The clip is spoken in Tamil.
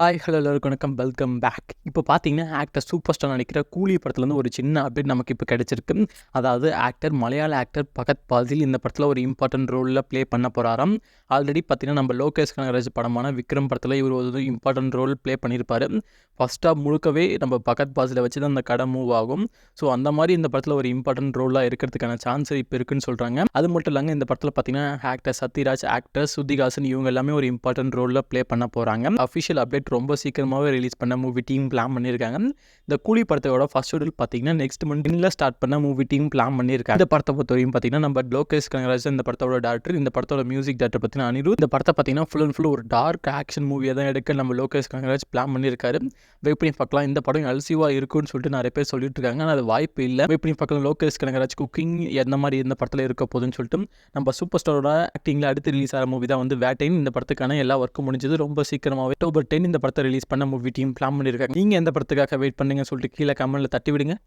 ஹாய் ஹலோ எல்லாருக்கும் வணக்கம், வெல்கம் பேக். இப்போ பார்த்தீங்கன்னா ஆக்டர் சூப்பர் ஸ்டார் நடிக்கிற கூலி படத்துலேருந்து ஒரு சின்ன அப்டேட் நமக்கு இப்போ கிடச்சிருக்கு. அதாவது மலையாள ஆக்டர் பகத் பாசில் இந்த படத்தில் ஒரு இம்பார்ட்டன்ட் ரோலில் ப்ளே பண்ண போகிறாராம். ஆல்ரெடி பார்த்தீங்கன்னா நம்ம லோகேஷ் கனகராஜ் படமான விக்ரம் படத்தில் இவர் ஒரு இம்பார்ட்டன்ட் ரோல் ப்ளே பண்ணியிருப்பார். ஃபர்ஸ்ட் ஆஃப் முழுக்கவே நம்ம பகத் பாசிலை வச்சு தான் அந்த கடை மூவ் ஆகும். ஸோ அந்த மாதிரி இந்த படத்தில் ஒரு இம்பார்ட்டன்ட் ரோலாக இருக்கிறதுக்கான சான்ஸ் இப்போ இருக்குன்னு சொல்கிறாங்க. அது மட்டும் இல்லைங்க, இந்த படத்தில் பார்த்தீங்கன்னா ஆக்டர் சத்யராஜ், ஆக்டர் ஸ்ருதிஹாசன் இவங்க எல்லாமே ஒரு இம்பார்ட்டன்ட் ரோலில் ப்ளே பண்ண போகிறாங்க. அஃபிஷியல் அப்டேட் ரொம்ப சீக்கிரமாகவே ரிலீஸ் பண்ண மூவி டீம் பிளான் பண்ணியிருக்காங்க. இந்த கூலி படத்தோட ஃபர்ஸ்ட் ஷெட்யூல் பார்த்தீங்கன்னா நெக்ஸ்ட் மந்த்ல ஸ்டார்ட் பண்ண மூவி டீம் பிளான் பண்ணியிருக்காங்க. இந்த படத்தை பொறுத்தவரைக்கும் பார்த்தீங்கன்னா நம்ம லோகேஷ் கனகராஜ் இந்த படத்தோட டேரக்டர், இந்த படத்தோட மியூசிக் டேரக்டர் பார்த்தீங்கன்னா அனிருத். இந்த படத்தை பார்த்தீங்கன்னா ஃபுல் அண்ட் ஃபுல் ஒரு டார்க் ஆக்ஷன் மூவியை தான் எடுக்க நம்ம லோகேஷ் கனகராஜ் பிளான் பண்ணியிருக்காரு. வெயிட் பண்ணி பார்க்கலாம். இந்த படம் அல்சிவா இருக்குன்னு சொல்லிட்டு நிறைய பேர் சொல்லிட்டு இருக்காங்க. ஆனால் அது வாய்ப்பு இல்லை. வெயிட் பண்ணி பார்க்கலாம் லோகேஷ் கனகராஜ் குக்கிங் எந்த மாதிரி இந்த படத்தில் இருக்க போகுதுன்னு சொல்லிட்டு. நம்ம சூப்பர் ஸ்டாரோட ஆக்டிங்கில் அடுத்து ரிலீஸ் ஆகிற மூவி தான் வந்து வேட்டைன். இந்த படத்துக்கான எல்லா ஒர்க்கும் முடிஞ்சது. ரொம்ப சீக்கிரமாகவே அக்டோபர் 10 இந்த படத்தை ரிலீஸ் பண்ண மூவி டீம் பிளான் பண்ணியிருக்காங்க. நீங்கள் எந்த படத்துக்காக வெயிட் பண்ணுங்க சொல்லிட்டு கீழே கமெண்ட்ல தட்டி விடுங்க.